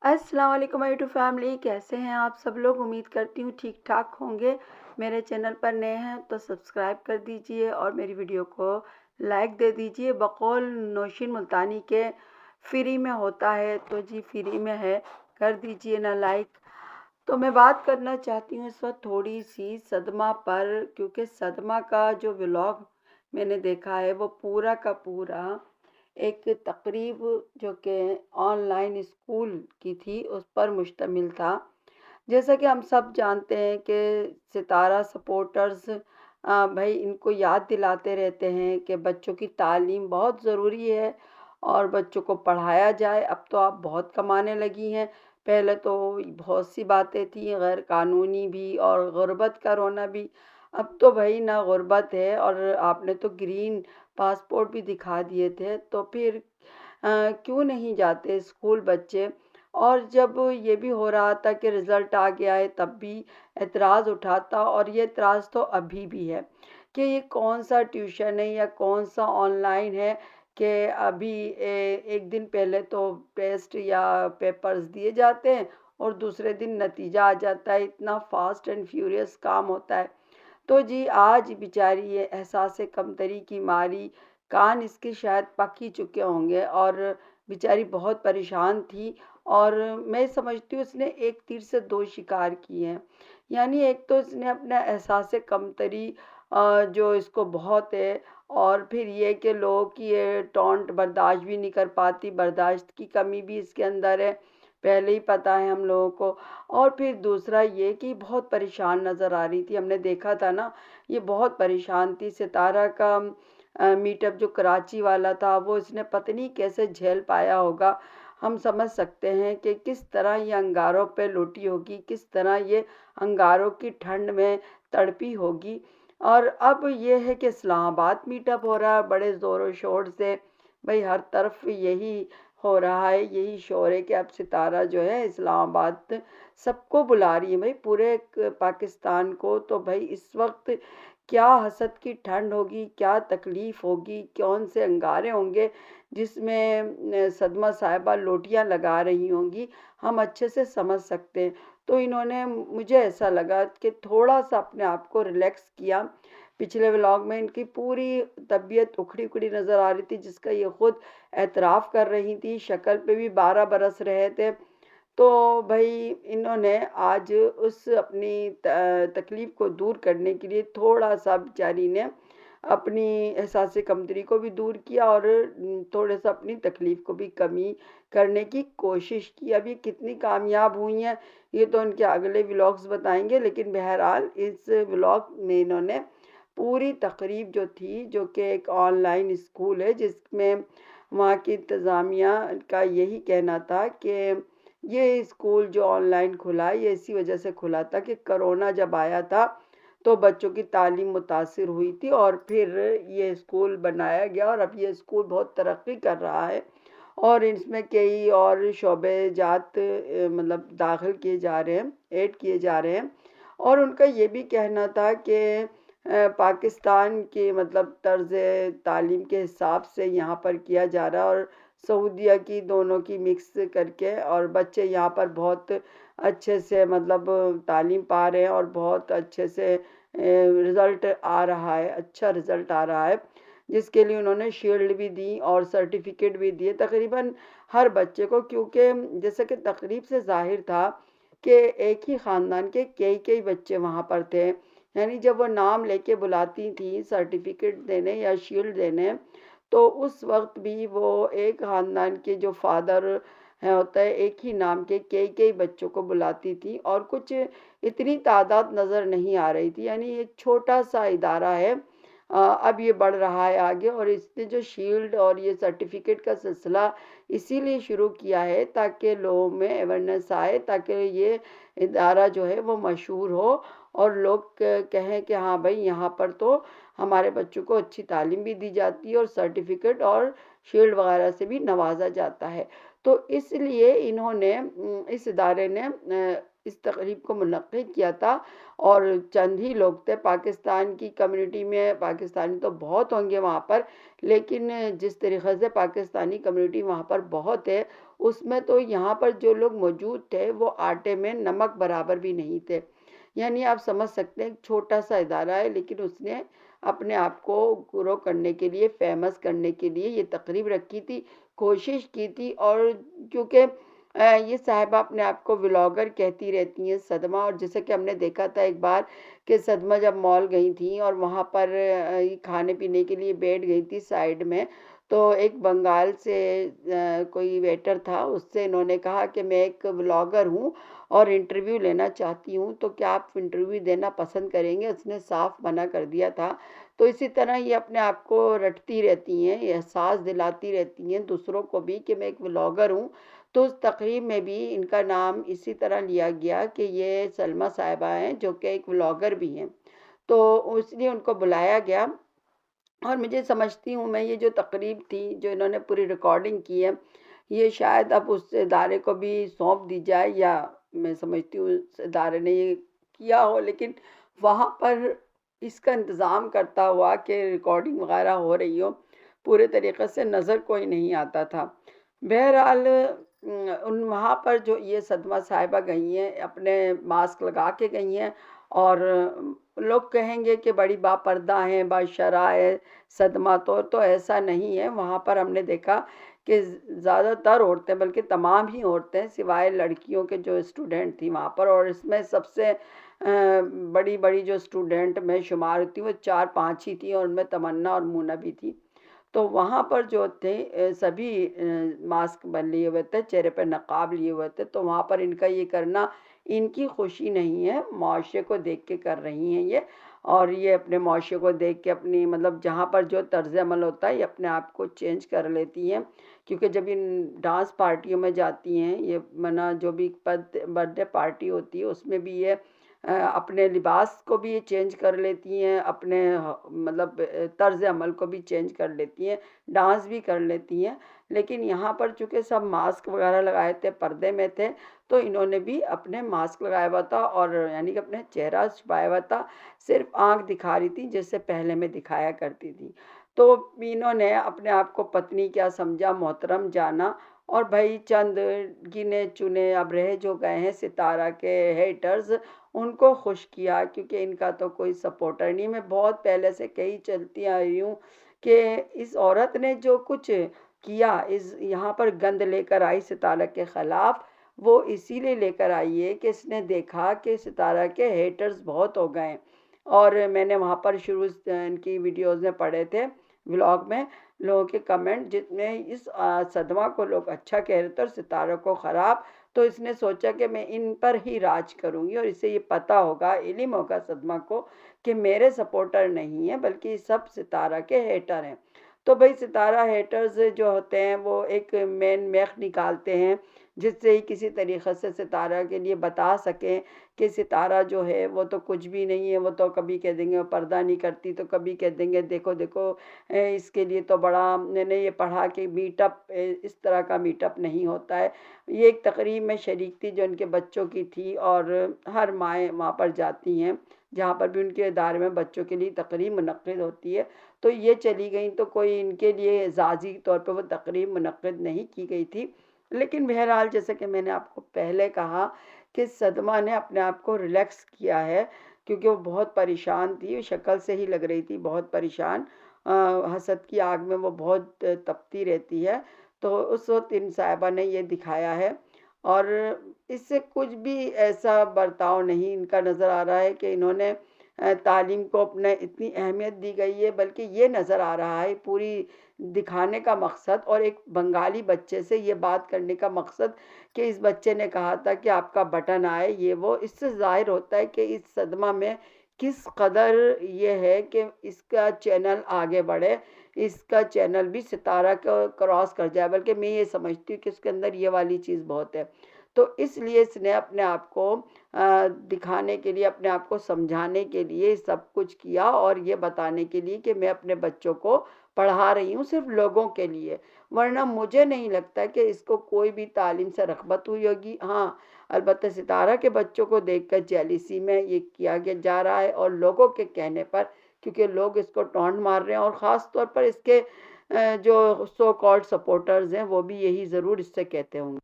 السلام علیکم YouTube family, کیسے ہیں آپ سب لوگ؟ امید کرتی ہوں ٹھیک ٹھاک ہوں گے۔ میرے چینل پر نئے ہیں تو سبسکرائب کر دیجئے اور میری ویڈیو کو لائک دے دیجئے۔ بقول نوشین ملتانی کے فری میں ہوتا ہے تو جی فری میں ہے، کر دیجئے نا لائک۔ تو میں بات کرنا چاہتی ہوں اس وقت تھوڑی سی صدمہ پر، کیونکہ صدمہ کا جو ولاگ میں نے دیکھا ہے وہ پورا کا پورا ایک تقریب جو کہ آن لائن اسکول کی تھی اس پر مشتمل تھا۔ جیسا کہ ہم سب جانتے ہیں کہ ستارہ سپورٹرز بھائی ان کو یاد دلاتے رہتے ہیں کہ بچوں کی تعلیم بہت ضروری ہے اور بچوں کو پڑھایا جائے۔ اب تو آپ بہت کمانے لگی ہیں، پہلے تو بہت سی باتیں تھیں غیر قانونی بھی اور غربت کا رونا بھی، اب تو بھائی نہ غربت ہے اور آپ نے تو گرین پاسپورٹ بھی دکھا دیے تھے، تو پھر کیوں نہیں جاتے اسکول بچے؟ اور جب یہ بھی ہو رہا تھا کہ رزلٹ آ گیا ہے تب بھی اعتراض اٹھاتا، اور یہ اعتراض تو ابھی بھی ہے کہ یہ کون سا ٹیوشن ہے یا کون سا آن لائن ہے کہ ابھی ایک دن پہلے تو ٹیسٹ یا پیپرز دیے جاتے ہیں اور دوسرے دن نتیجہ آ جاتا ہے۔ اتنا فاسٹ اینڈ فیوریس کام ہوتا ہے۔ تو جی آج بیچاری یہ احساس کمتری کی ماری کان اس کے شاید پک ہی چکے ہوں گے، اور بیچاری بہت پریشان تھی، اور میں سمجھتی ہوں اس نے ایک تیر سے دو شکار کیے ہیں۔ یعنی ایک تو اس نے اپنا احساس کمتری جو اس کو بہت ہے، اور پھر یہ کہ لوگوں کی یہ ٹونٹ برداشت بھی نہیں کر پاتی، برداشت کی کمی بھی اس کے اندر ہے، پہلے ہی پتہ ہے ہم لوگوں کو۔ اور پھر دوسرا یہ کہ بہت پریشان نظر آ رہی تھی، ہم نے دیکھا تھا نا یہ بہت پریشان تھی۔ ستارہ کا میٹ اپ جو کراچی والا تھا وہ اس نے پتہ نہیں کیسے جھیل پایا ہوگا۔ ہم سمجھ سکتے ہیں کہ کس طرح یہ انگاروں پہ لوٹی ہوگی، کس طرح یہ انگاروں کی ٹھنڈ میں تڑپی ہوگی۔ اور اب یہ ہے کہ اسلام آباد میٹ اپ ہو رہا ہے بڑے زور و شور سے، بھئی ہر طرف یہی ہو رہا ہے، یہی شور ہے کہ اب ستارہ جو ہے اسلام آباد سب کو بلا رہی ہے، بھئی پورے پاکستان کو۔ تو بھئی اس وقت کیا حسد کی ٹھنڈ ہوگی، کیا تکلیف ہوگی، کون سے انگارے ہوں گے جس میں صدمہ صاحبہ لوٹیاں لگا رہی ہوں گی، ہم اچھے سے سمجھ سکتے ہیں۔ تو انہوں نے، مجھے ایسا لگا کہ تھوڑا سا اپنے آپ کو ریلیکس کیا۔ پچھلے ولاگ میں ان کی پوری طبیعت اکھڑی اکھڑی نظر آ رہی تھی، جس کا یہ خود اعتراف کر رہی تھی، شکل پہ بھی 12 برس رہے تھے۔ تو بھائی انہوں نے آج اس اپنی تکلیف کو دور کرنے کے لیے تھوڑا سا بیچاری نے اپنی احساس کمتری کو بھی دور کیا اور تھوڑے سا اپنی تکلیف کو بھی کمی کرنے کی کوشش کی۔ اب یہ کتنی کامیاب ہوئی ہیں یہ تو ان کے اگلے ولاگز بتائیں گے، لیکن بہرحال اس ولاگ میں انہوں نے پوری تقریب جو تھی، جو کہ ایک آن لائن اسکول ہے جس میں وہاں کی انتظامیہ کا یہی کہنا تھا کہ یہ اسکول جو آن لائن کھلا ہے یہ اسی وجہ سے کھلا تھا کہ کرونا جب آیا تھا تو بچوں کی تعلیم متاثر ہوئی تھی، اور پھر یہ اسکول بنایا گیا، اور اب یہ اسکول بہت ترقی کر رہا ہے، اور اس میں کئی اور شعبے جات مطلب داخل کیے جا رہے ہیں، ایڈ کیے جا رہے ہیں۔ اور ان کا یہ بھی کہنا تھا کہ پاکستان کی مطلب طرز تعلیم کے حساب سے یہاں پر کیا جا رہا ہے، اور سعودیہ کی دونوں کی مکس کر کے، اور بچے یہاں پر بہت اچھے سے مطلب تعلیم پا رہے ہیں اور بہت اچھے سے رزلٹ آ رہا ہے، اچھا رزلٹ آ رہا ہے، جس کے لیے انہوں نے شیلڈ بھی دی اور سرٹیفکیٹ بھی دیے تقریباً ہر بچے کو، کیونکہ جیسا کہ تقریب سے ظاہر تھا کہ ایک ہی خاندان کے کئی بچے وہاں پر تھے۔ یعنی جب وہ نام لے کے بلاتی تھیں سرٹیفکیٹ دینے یا شیلڈ دینے، تو اس وقت بھی وہ ایک خاندان کے جو فادر ہے ہوتا ہے ایک ہی نام کے کئی بچوں کو بلاتی تھی، اور کچھ اتنی تعداد نظر نہیں آ رہی تھی۔ یعنی ایک چھوٹا سا ادارہ ہے، اب یہ بڑھ رہا ہے آگے، اور اس نے جو شیلڈ اور یہ سرٹیفکیٹ کا سلسلہ اسی لیے شروع کیا ہے تاکہ لوگوں میں ایویرنیس آئے، تاکہ یہ ادارہ جو ہے وہ مشہور ہو اور لوگ کہیں کہ ہاں بھائی یہاں پر تو ہمارے بچوں کو اچھی تعلیم بھی دی جاتی ہے اور سرٹیفکیٹ اور شیلڈ وغیرہ سے بھی نوازا جاتا ہے۔ تو اس لیے انہوں نے اس ادارے نے اس تقریب کو منعقد کیا تھا، اور چند ہی لوگ تھے پاکستان کی کمیونٹی میں. پاکستانی تو بہت ہوں گے وہاں پر، لیکن جس طریقے سے پاکستانی کمیونٹی وہاں پر بہت ہے، اس میں تو یہاں پر جو لوگ موجود تھے وہ آٹے میں نمک برابر بھی نہیں تھے. یعنی آپ سمجھ سکتے ہیں چھوٹا سا ادارہ ہے، لیکن اس نے اپنے آپ کو گرو کرنے کے لیے، فیمس کرنے کے لیے یہ تقریب رکھی تھی، کوشش کی تھی. اور کیونکہ یہ صاحبہ اپنے آپ کو ولاگر کہتی رہتی ہیں. صدمہ، اور جیسے کہ ہم نے دیکھا تھا ایک بار کہ صدمہ جب مال گئی تھیں اور وہاں پر کھانے پینے کے لیے بیٹھ گئی تھی سائیڈ میں، تو ایک بنگال سے کوئی ویٹر تھا، اس سے انہوں نے کہا کہ میں ایک ولاگر ہوں اور انٹرویو لینا چاہتی ہوں، تو کیا آپ انٹرویو دینا پسند کریں گے؟ اس نے صاف منع کر دیا تھا. تو اسی طرح یہ اپنے آپ کو رٹتی رہتی ہیں، یہ احساس دلاتی رہتی ہیں دوسروں کو بھی کہ میں ایک ولاگر ہوں. تو اس تقریب میں بھی ان کا نام اسی طرح لیا گیا کہ یہ سلمہ صاحبہ ہیں جو کہ ایک ولاگر بھی ہیں. تو اس لیے ان کو بلایا گیا. اور مجھے سمجھتی ہوں میں، یہ جو تقریب تھی جو انہوں نے پوری ریکارڈنگ کی ہے، یہ شاید اب اس ادارے کو بھی سونپ دی جائے، یا میں سمجھتی ہوں اس ادارے نے یہ کیا ہو، لیکن وہاں پر اس کا انتظام کرتا ہوا کہ ریکارڈنگ وغیرہ ہو رہی ہو، پورے طریقے سے نظر کوئی نہیں آتا تھا. بہرحال ان وہاں پر جو یہ صدمہ صاحبہ گئی ہیں، اپنے ماسک لگا کے گئی ہیں، اور لوگ کہیں گے کہ بڑی با پردہ ہیں، با شرع ہے صدمہ. تو ایسا نہیں ہے. وہاں پر ہم نے دیکھا کہ زیادہ تر عورتیں، بلکہ تمام ہی عورتیں سوائے لڑکیوں کے جو اسٹوڈنٹ تھی وہاں پر، اور اس میں سب سے بڑی بڑی جو اسٹوڈنٹ میں شمار ہوتی وہ 4-5 ہی تھیں، اور ان میں تمنا اور مونا بھی تھی. تو وہاں پر جو تھے سبھی ماسک بن لیے ہوئے تھے، چہرے پہ نقاب لیے ہوئے تھے. تو وہاں پر ان کا یہ کرنا ان کی خوشی نہیں ہے، معاشرے کو دیکھ کے کر رہی ہیں یہ. اور یہ اپنے معاشرے کو دیکھ کے اپنی مطلب جہاں پر جو طرز عمل ہوتا ہے یہ اپنے آپ کو چینج کر لیتی ہیں. کیونکہ جب ان ڈانس پارٹیوں میں جاتی ہیں، یہ منع جو بھی برتھ ڈے پارٹی ہوتی ہے اس میں بھی یہ اپنے لباس کو بھی یہ چینج کر لیتی ہیں، اپنے مطلب طرز عمل کو بھی چینج کر لیتی ہیں، ڈانس بھی کر لیتی ہیں. لیکن یہاں پر چونکہ سب ماسک وغیرہ لگائے تھے، پردے میں تھے، تو انہوں نے بھی اپنے ماسک لگایا ہوا تھا، اور یعنی کہ اپنے چہرہ چھپایا ہوا تھا، صرف آنکھ دکھا رہی تھی جیسے پہلے میں دکھایا کرتی تھی. تو انہوں نے اپنے آپ کو پتنی کیا سمجھا، محترم جانا. اور بھائی چند گنے چنے اب رہ جو گئے ہیں ستارہ کے ہیٹرز، ان کو خوش کیا، کیونکہ ان کا تو کوئی سپورٹر نہیں. میں بہت پہلے سے کہی چلتی آ رہی ہوں کہ اس عورت نے جو کچھ کیا، یہاں پر گند لے کر آئی ستارہ کے خلاف، وہ اسی لیے لے کر آئی ہے کہ اس نے دیکھا کہ ستارہ کے ہیٹرز بہت ہو گئے. اور میں نے وہاں پر شروع ان کی ویڈیوز میں پڑھے تھے، ولاگ میں، لوگوں کے کمنٹ جس میں اس صدمہ کو لوگ اچھا کہہ رہے تھے اور ستارہ کو خراب. تو اس نے سوچا کہ میں ان پر ہی راج کروں گی، اور اسے یہ پتہ ہوگا، علم ہوگا صدمہ کو کہ میرے سپورٹر نہیں ہیں بلکہ سب ستارہ کے ہیٹر ہیں. تو بھائی ستارہ ہیٹرز جو ہوتے ہیں وہ ایک مین میخ نکالتے ہیں جس سے ہی کسی طریقے سے ستارہ کے لیے بتا سکیں کہ ستارہ جو ہے وہ تو کچھ بھی نہیں ہے. وہ تو کبھی کہہ دیں گے وہ پردہ نہیں کرتی، تو کبھی کہہ دیں گے دیکھو دیکھو اس کے لیے تو بڑا، میں نے یہ پڑھا کہ میٹ اپ اس طرح کا میٹ اپ نہیں ہوتا ہے. یہ ایک تقریب میں شریک تھی جو ان کے بچوں کی تھی، اور ہر مائیں وہاں پر جاتی ہیں جہاں پر بھی ان کے ادارے میں بچوں کے لیے تقریب منعقد ہوتی ہے. تو یہ چلی گئیں، تو کوئی ان کے لیے اعزازی طور پہ وہ تقریب منعقد نہیں کی گئی تھی. لیکن بہرحال جیسے کہ میں نے آپ کو پہلے کہا کہ صدمہ نے اپنے آپ کو ریلیکس کیا ہے، کیونکہ وہ بہت پریشان تھی، شکل سے ہی لگ رہی تھی بہت پریشان. حسد کی آگ میں وہ بہت تپتی رہتی ہے. تو اس وقت ان صاحبہ نے یہ دکھایا ہے، اور اس سے کچھ بھی ایسا برتاؤ نہیں ان کا نظر آ رہا ہے کہ انہوں نے تعلیم کو اپنے اتنی اہمیت دی گئی ہے، بلکہ یہ نظر آ رہا ہے پوری دکھانے کا مقصد، اور ایک بنگالی بچے سے یہ بات کرنے کا مقصد کہ اس بچے نے کہا تھا کہ آپ کا بٹن آئے، یہ وہ. اس سے ظاہر ہوتا ہے کہ اس صدمہ میں کس قدر یہ ہے کہ اس کا چینل آگے بڑھے، اس کا چینل بھی ستارہ کو کراس کر جائے. بلکہ میں یہ سمجھتی ہوں کہ اس کے اندر یہ والی چیز بہت ہے. تو اس لیے اس نے اپنے آپ کو دکھانے کے لیے، اپنے آپ کو سمجھانے کے لیے سب کچھ کیا، اور یہ بتانے کے لیے کہ میں اپنے بچوں کو پڑھا رہی ہوں صرف لوگوں کے لیے. ورنہ مجھے نہیں لگتا کہ اس کو کوئی بھی تعلیم سے رغبت ہوئی ہوگی۔ ہاں البتہ ستارہ کے بچوں کو دیکھ کر جیلیسی میں یہ کیا جا رہا ہے، اور لوگوں کے کہنے پر، کیونکہ لوگ اس کو ٹونٹ مار رہے ہیں، اور خاص طور پر اس کے جو سو کالڈ سپورٹرز ہیں وہ بھی یہی ضرور اس سے کہتے ہوں گے۔